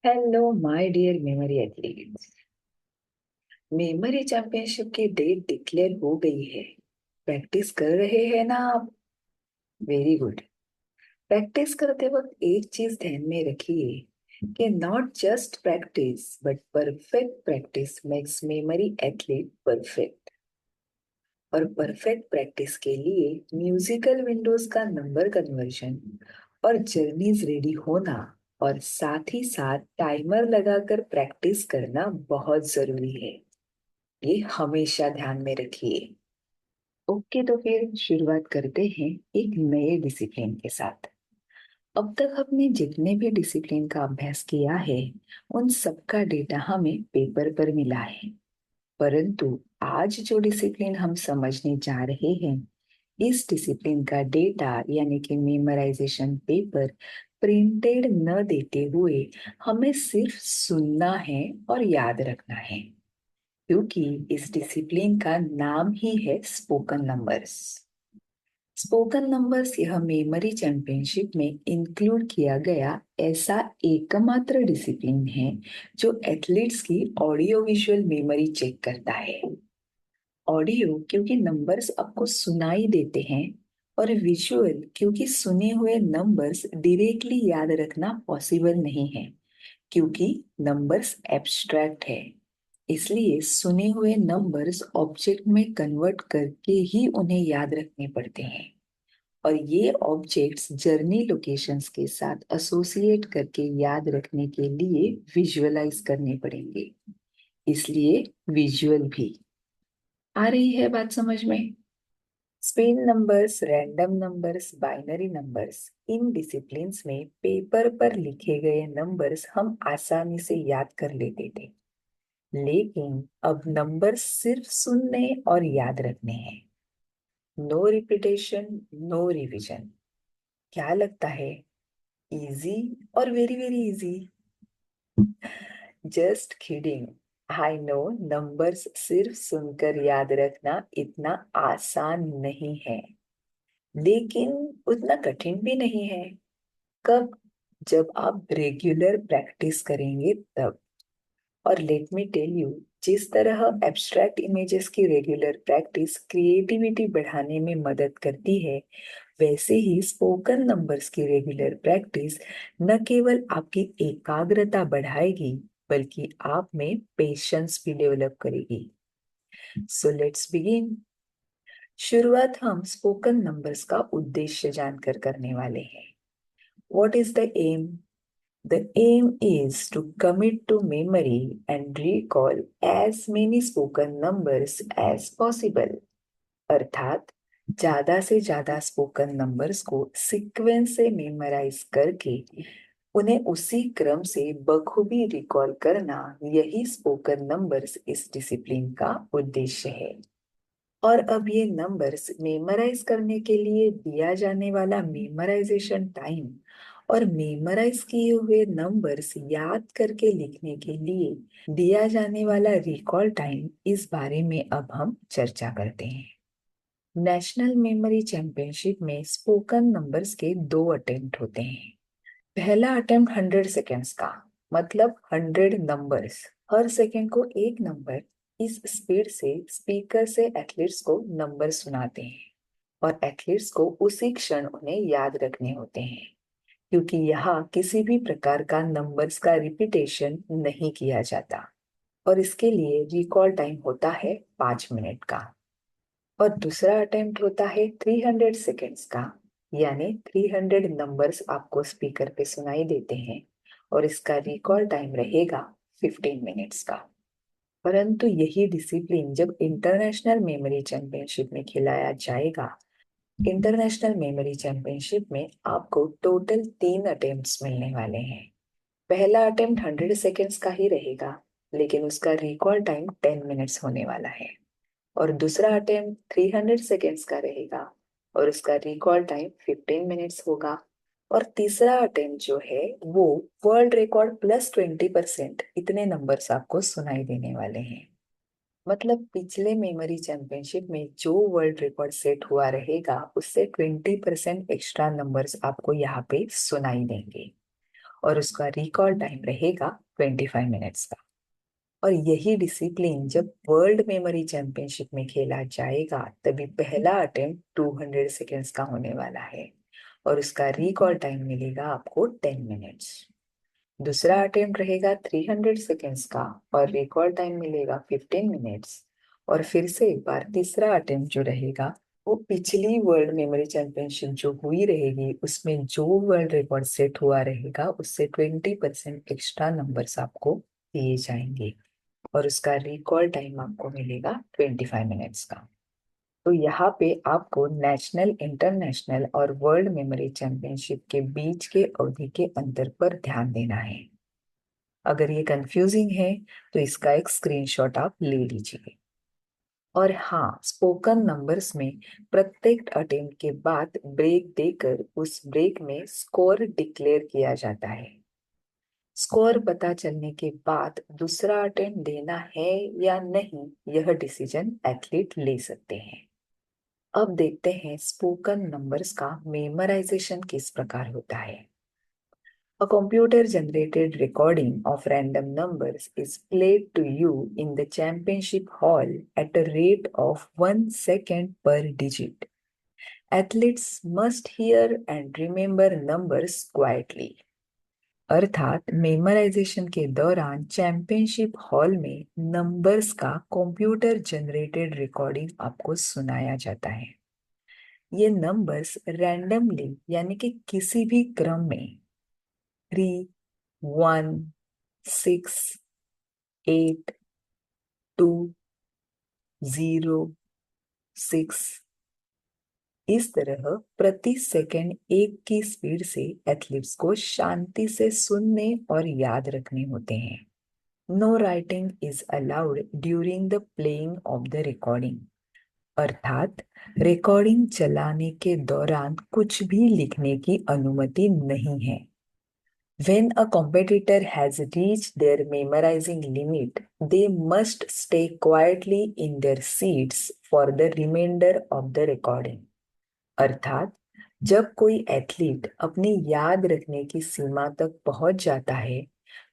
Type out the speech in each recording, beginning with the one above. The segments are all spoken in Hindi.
Hello my dear memory athletes. Memory championship की डेट डिक्लेयर हो गई है। प्रैक्टिस कर रहे हैं ना आप? Very good. प्रैक्टिस करते वक्त एक चीज ध्यान में रखिए कि not just practice but perfect practice makes memory athlete perfect. और परफेक्ट प्रैक्टिस के लिए म्यूजिकल विंडोज का नंबर कन्वर्जन और जर्नीज रेडी होना और साथ ही साथ टाइमर लगाकर प्रैक्टिस करना बहुत जरूरी है। ये हमेशा ध्यान में रखिए। ओके, तो फिर शुरुआत करते हैं एक नए डिसिप्लिन के साथ। अब तक हमने जितने भी डिसिप्लिन का अभ्यास किया है उन सबका डेटा हमें पेपर पर मिला है। परंतु आज जो डिसिप्लिन हम समझने जा रहे हैं, इस डिसिप्लिन का डेटा यानी कि मेमोराइजेशन पेपर प्रिंटेड न देते हुए हमें सिर्फ सुनना है और याद रखना है, क्योंकि इस डिसिप्लिन का नाम ही है स्पोकन नंबर्स। स्पोकन नंबर्स यह मेमोरी चैंपियनशिप में इंक्लूड किया गया ऐसा एकमात्र डिसिप्लिन है जो एथलीट्स की ऑडियो विजुअल मेमोरी चेक करता है। ऑडियो क्योंकि नंबर्स आपको सुनाई देते हैं, और विजुअल क्योंकि सुने हुए नंबर्स डायरेक्टली याद रखना पॉसिबल नहीं है, क्योंकि नंबर्स एब्स्ट्रैक्ट है। इसलिए सुने हुए नंबर्स ऑब्जेक्ट में कन्वर्ट करके ही उन्हें याद रखने पड़ते हैं, और ये ऑब्जेक्ट्स जर्नी लोकेशंस के साथ एसोसिएट करके याद रखने के लिए विजुअलाइज करने पड़ेंगे। इसलिए विजुअल भी। आ रही है बात समझ में? स्पेन numbers, random numbers, binary numbers, इन डिसिप्लिन्स में पेपर पर लिखे गए नंबर्स हम आसानी से याद कर लेते थे, लेकिन अब नंबर सिर्फ सुनने और याद रखने हैं। No repetition, no revision. क्या लगता है? इजी और very very easy? Just kidding. I know, numbers सिर्फ सुनकर याद रखना इतना आसान नहीं है, लेकिन उतना कठिन भी नहीं है। कब? जब आप रेगुलर प्रैक्टिस करेंगे तब। और लेट मी टेल यू, जिस तरह एब्स्ट्रैक्ट इमेजेस की रेगुलर प्रैक्टिस क्रिएटिविटी बढ़ाने में मदद करती है, वैसे ही स्पोकन नंबर्स की रेगुलर प्रैक्टिस न केवल आपकी एकाग्रता बढ़ाएगी, बल्कि आप में पेशेंस भी डेवलप करेगी। So let's begin. शुरुआत हम स्पोकन नंबर्स का उद्देश्य जानकर करने वाले हैं। What is the aim? The aim is to commit to memory and recall as many spoken numbers as possible। अर्थात ज्यादा से ज्यादा स्पोकन नंबर्स को सीक्वेंस से मेमोराइज करके उन्हें उसी क्रम से बखूबी रिकॉल करना, यही स्पोकन नंबर्स इस डिसिप्लिन का उद्देश्य है। और अब ये नंबर्स मेमोराइज करने के लिए दिया जाने वाला मेमोराइजेशन टाइम और मेमोराइज किए हुए नंबर्स याद करके लिखने के लिए दिया जाने वाला रिकॉल टाइम, इस बारे में अब हम चर्चा करते हैं। नेशनल मेमोरी चैंपियनशिप में स्पोकन नंबर्स के 2 अटेम्प्ट होते हैं। पहला अटेम्प्ट 100 सेकेंड्स का, मतलब 100 नंबर्स, हर सेकेंड को एक नंबर। इस स्पीड से स्पीकर से एथलीट्स को नंबर सुनाते हैं, और एथलीट्स को उसी क्षण उन्हें याद रखने होते हैं, क्योंकि यहाँ किसी भी प्रकार का नंबर्स का रिपीटेशन नहीं किया जाता। और इसके लिए रिकॉल टाइम होता है 5 मिनट का। और दूसरा अटेम्प्ट होता है 300 सेकेंड्स का, यानी 300 नंबर्स आपको स्पीकर पे सुनाई देते हैं, और इसका रिकॉल टाइम रहेगा 15 मिनट्स का। परंतु यही डिसिप्लिन जब इंटरनेशनल मेमोरी चैंपियनशिप में खिलाया जाएगा, इंटरनेशनल मेमोरी चैंपियनशिप में आपको टोटल 3 अटेम्प्ट्स मिलने वाले हैं। पहला अटेम्प्ट 100 सेकेंड्स का ही रहेगा, लेकिन उसका रिकॉल टाइम 10 मिनट्स होने वाला है। और दूसरा अटेम्प्ट 300 सेकेंड्स का रहेगा, और उसका रिकॉल टाइम 15 मिनट्स होगा। और तीसरा अटेम्प्ट जो है वो वर्ल्ड रिकॉर्ड प्लस 20%, इतने नंबर्स आपको सुनाई देने वाले हैं। मतलब पिछले मेमोरी चैंपियनशिप में जो वर्ल्ड रिकॉर्ड सेट हुआ रहेगा, उससे 20% एक्स्ट्रा नंबर्स आपको यहाँ पे सुनाई देंगे। और उसका रिकॉल टाइम रहेगा 25 मिनट्स का। और यही डिसिप्लिन जब वर्ल्ड मेमोरी चैंपियनशिप में खेला जाएगा तभी पहला अटेम्प्ट 200 सेकेंड्स का होने वाला है और उसका रिकॉल टाइम मिलेगा आपको 10 मिनट्स। दूसरा अटेम्प्ट रहेगा 300 सेकेंड्स का और रिकॉल टाइम मिलेगा 15 मिनट्स। और फिर से एक बार तीसरा अटेम्प्ट जो रहेगा वो पिछली वर्ल्ड मेमोरी चैंपियनशिप जो हुई रहेगी उसमें जो वर्ल्ड रिकॉर्ड सेट हुआ रहेगा उससे 20% एक्स्ट्रा नंबर्स आपको दिए जाएंगे और उसका रिकॉल टाइम आपको मिलेगा 25 मिनट्स का। तो यहाँ पे आपको नेशनल, इंटरनेशनल और वर्ल्ड मेमोरी चैंपियनशिप के बीच के अवधि के अंतर पर ध्यान देना है। अगर ये कंफ्यूजिंग है तो इसका एक स्क्रीनशॉट आप ले लीजिए। और हाँ, स्पोकन नंबर्स में प्रत्येक अटेम्प्ट के बाद ब्रेक देकर उस ब्रेक में स्कोर डिक्लेयर किया जाता है। स्कोर पता चलने के बाद दूसरा अटेम्प्ट देना है या नहीं यह डिसीजन एथलीट ले सकते हैं। अब देखते हैं स्पोकन नंबर्स का मेमोराइजेशन किस प्रकार होता है। A computer generated recording of random numbers is played to you in the championship hall at a rate of 1 second per digit. Athletes must hear and remember numbers quietly. अर्थात मेमोराइजेशन के दौरान चैंपियनशिप हॉल में नंबर्स का कंप्यूटर जनरेटेड रिकॉर्डिंग आपको सुनाया जाता है। ये नंबर्स रैंडमली यानी कि किसी भी क्रम में 3, 1, 6, 8, 2, 0, 6 इस तरह प्रति सेकंड एक की स्पीड से एथलीट्स को शांति से सुनने और याद रखने होते हैं। No writing is allowed during the playing of the recording. अर्थात रिकॉर्डिंग चलाने के दौरान कुछ भी लिखने की अनुमति नहीं है। When a competitor has reached their memorizing limit, they must stay quietly in their seats for the remainder of the recording. अर्थात जब कोई एथलीट अपनी याद रखने की सीमा तक पहुंच जाता है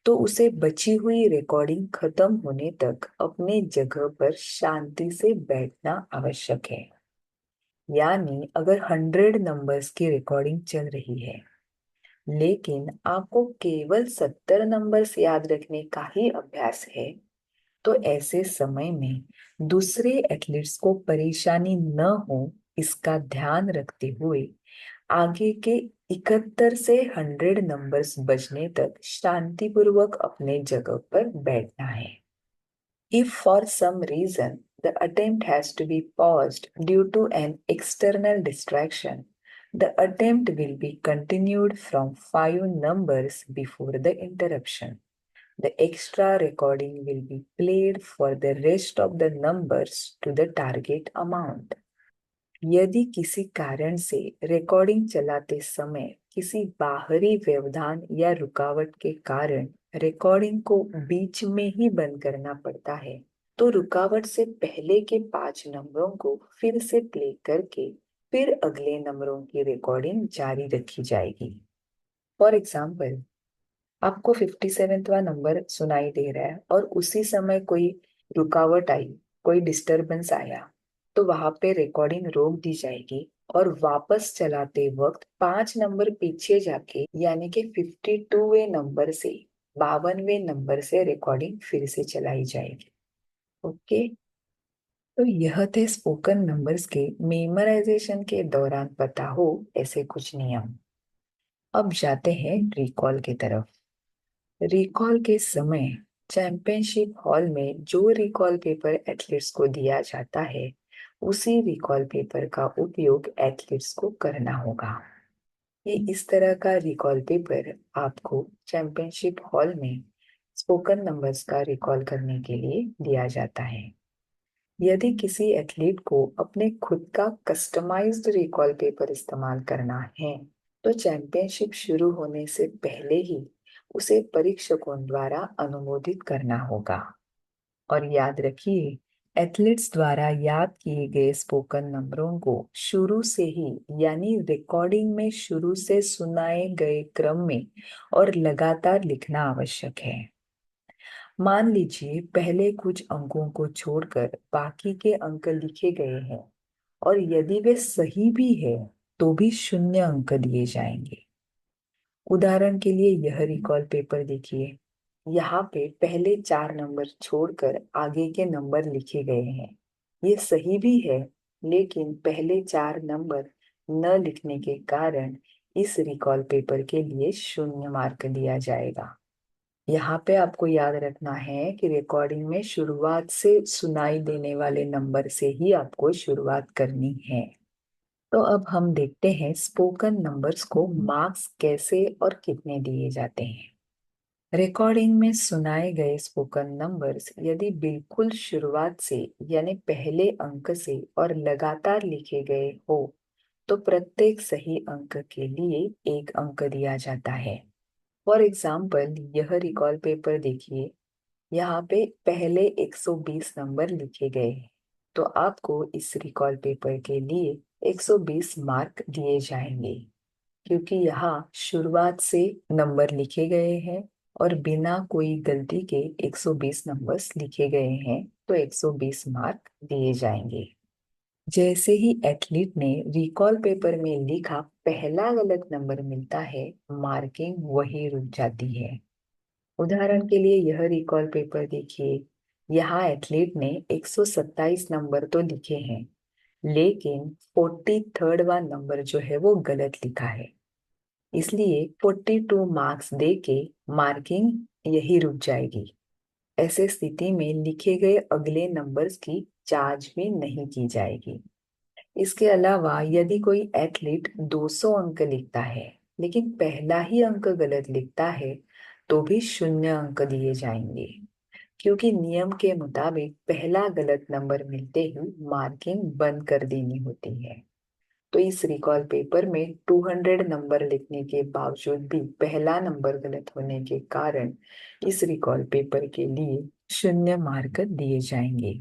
तो उसे बची हुई रिकॉर्डिंग खत्म होने तक अपने जगह पर शांति से बैठना आवश्यक है। यानी अगर 100 नंबर्स की रिकॉर्डिंग चल रही है लेकिन आपको केवल 70 नंबर्स याद रखने का ही अभ्यास है तो ऐसे समय में दूसरे एथलीट्स को परेशानी न हो इसका ध्यान रखते हुए आगे के 71 से 100 नंबर्स बजने तक शांतिपूर्वक अपने जगह पर बैठना है। If for some reason the attempt has to be paused due to an external distraction, the attempt will be continued from 5 numbers before the interruption. The extra recording will be played for the rest of the numbers to the target amount. यदि किसी कारण से रिकॉर्डिंग चलाते समय किसी बाहरी व्यवधान या रुकावट के कारण रिकॉर्डिंग को बीच में ही बंद करना पड़ता है तो रुकावट से पहले के 5 नंबरों को फिर से प्ले करके फिर अगले नंबरों की रिकॉर्डिंग जारी रखी जाएगी। फॉर एग्जाम्पल, आपको 57वां नंबर सुनाई दे रहा है और उसी समय कोई रुकावट आई, कोई डिस्टरबेंस आया तो वहां पे रिकॉर्डिंग रोक दी जाएगी और वापस चलाते वक्त 5 नंबर पीछे जाके यानी कि 52वें नंबर से 52वें नंबर से रिकॉर्डिंग फिर से चलाई जाएगी। ओके, तो यह थे स्पोकन नंबर्स के मेमोराइजेशन के दौरान पता हो ऐसे कुछ नियम। अब जाते हैं रिकॉल की तरफ। रिकॉल के समय चैंपियनशिप हॉल में जो रिकॉल पेपर एथलीट्स को दिया जाता है उसी रिकॉल पेपर का उपयोग एथलीट्स को करना होगा। ये इस तरह का रिकॉल पेपर आपको चैंपियनशिप हॉल में स्पोकन नंबर्स का रिकॉल करने के लिए दिया जाता है। यदि किसी एथलीट को अपने खुद का कस्टमाइज्ड रिकॉल पेपर इस्तेमाल करना है तो चैंपियनशिप शुरू होने से पहले ही उसे परीक्षकों द्वारा अनुमोदित करना होगा। और याद रखिए, एथलीट्स द्वारा याद किए गए स्पोकन नंबरों को शुरू से ही यानी रिकॉर्डिंग में शुरू से सुनाए गए क्रम में और लगातार लिखना आवश्यक है। मान लीजिए पहले कुछ अंकों को छोड़कर बाकी के अंक लिखे गए हैं और यदि वे सही भी है तो भी 0 अंक दिए जाएंगे। उदाहरण के लिए यह रिकॉल पेपर देखिए। यहाँ पे पहले 4 नंबर छोड़कर आगे के नंबर लिखे गए हैं। ये सही भी है, लेकिन पहले 4 नंबर न लिखने के कारण इस रिकॉल पेपर के लिए 0 मार्क दिया जाएगा। यहाँ पे आपको याद रखना है कि रिकॉर्डिंग में शुरुआत से सुनाई देने वाले नंबर से ही आपको शुरुआत करनी है। तो अब हम देखते हैं स्पोकन नंबर्स को मार्क्स कैसे और कितने दिए जाते हैं। रिकॉर्डिंग में सुनाए गए स्पोकन नंबर्स यदि बिल्कुल शुरुआत से यानी पहले अंक से और लगातार लिखे गए हो तो प्रत्येक सही अंक के लिए 1 अंक दिया जाता है। फॉर एग्जाम्पल यह रिकॉल पेपर देखिए। यहाँ पे पहले 120 नंबर लिखे गए हैं, तो आपको इस रिकॉल पेपर के लिए 120 मार्क दिए जाएंगे, क्योंकि यहाँ शुरुआत से नंबर लिखे गए हैं और बिना कोई गलती के 120 नंबर्स लिखे गए हैं, तो 120 मार्क दिए जाएंगे। जैसे ही एथलीट ने रिकॉल पेपर में लिखा पहला गलत नंबर मिलता है, मार्किंग वही रुक जाती है। उदाहरण के लिए यह रिकॉल पेपर देखिए। यहाँ एथलीट ने 127 नंबर तो लिखे हैं, लेकिन 43वां नंबर जो है वो गलत लिखा है, इसलिए 42 मार्क्स दे के मार्किंग यही रुक जाएगी। ऐसे स्थिति में लिखे गए अगले नंबर्स की जांच भी नहीं की जाएगी। इसके अलावा यदि कोई एथलीट 200 अंक लिखता है लेकिन पहला ही अंक गलत लिखता है, तो भी 0 अंक दिए जाएंगे, क्योंकि नियम के मुताबिक पहला गलत नंबर मिलते ही मार्किंग बंद कर देनी होती है। तो इस रिकॉल पेपर में 200 नंबर लिखने के बावजूद भी पहला नंबर गलत होने के कारण इस रिकॉल पेपर के लिए 0 मार्क दिए जाएंगे।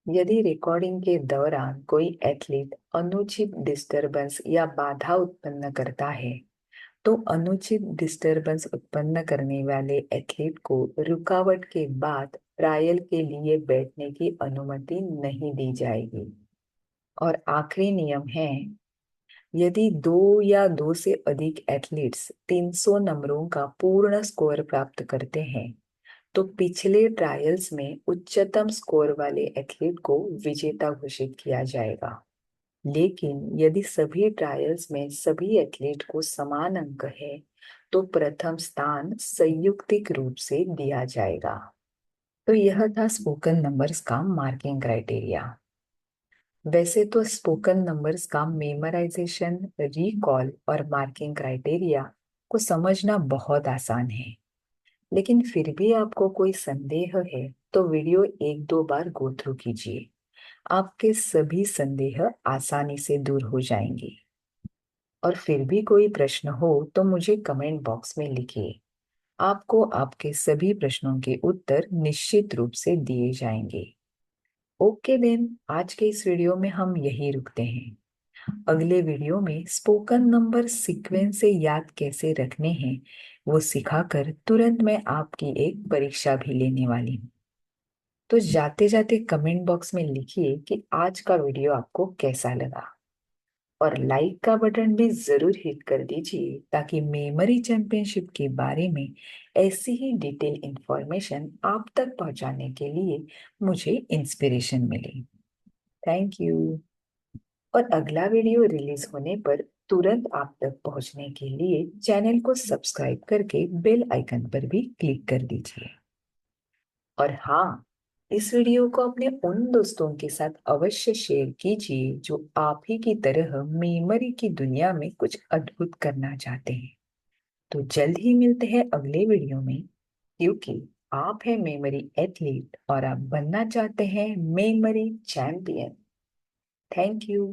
यदि रिकॉर्डिंग के दौरान कोई एथलीट अनुचित डिस्टरबेंस या बाधा उत्पन्न करता है, तो अनुचित डिस्टरबेंस उत्पन्न करने वाले एथलीट को रुकावट के बाद ट्रायल के लिए बैठने की अनुमति नहीं दी जाएगी। और आखिरी नियम है, यदि 2 या 2 से अधिक एथलीट्स 300 नंबरों का पूर्ण स्कोर प्राप्त करते हैं, तो पिछले ट्रायल्स में उच्चतम स्कोर वाले एथलीट को विजेता घोषित किया जाएगा। लेकिन यदि सभी ट्रायल्स में सभी एथलीट को समान अंक है, तो प्रथम स्थान संयुक्तिक रूप से दिया जाएगा। तो यह था स्पोकन नंबर्स का मार्किंग क्राइटेरिया। वैसे तो स्पोकन नंबर्स का मेमोराइजेशन, रिकॉल और मार्किंग क्राइटेरिया को समझना बहुत आसान है, लेकिन फिर भी आपको कोई संदेह है तो वीडियो 1-2 बार गो थ्रू कीजिए। आपके सभी संदेह आसानी से दूर हो जाएंगे। और फिर भी कोई प्रश्न हो तो मुझे कमेंट बॉक्स में लिखिए। आपको आपके सभी प्रश्नों के उत्तर निश्चित रूप से दिए जाएंगे। ओके देन, आज के इस वीडियो में हम यही रुकते हैं। अगले वीडियो में स्पोकन नंबर सीक्वेंस से याद कैसे रखने हैं वो सिखाकर तुरंत मैं आपकी एक परीक्षा भी लेने वाली हूँ। तो जाते जाते कमेंट बॉक्स में लिखिए कि आज का वीडियो आपको कैसा लगा, और लाइक का बटन भी जरूर हिट कर दीजिए ताकि मेमोरी चैंपियनशिप के बारे में ऐसी ही डिटेल इंफॉर्मेशन आप तक पहुंचाने के लिए मुझे इंस्पिरेशन मिले। Thank you. और अगला वीडियो रिलीज होने पर तुरंत आप तक पहुंचने के लिए चैनल को सब्सक्राइब करके बेल आइकन पर भी क्लिक कर दीजिए। और हाँ, इस वीडियो को अपने उन दोस्तों के साथ अवश्य शेयर कीजिए जो आप ही की तरह मेमोरी की दुनिया में कुछ अद्भुत करना चाहते हैं। तो जल्द ही मिलते हैं अगले वीडियो में, क्योंकि आप है मेमोरी एथलीट और आप बनना चाहते हैं मेमोरी चैंपियन। Thank you.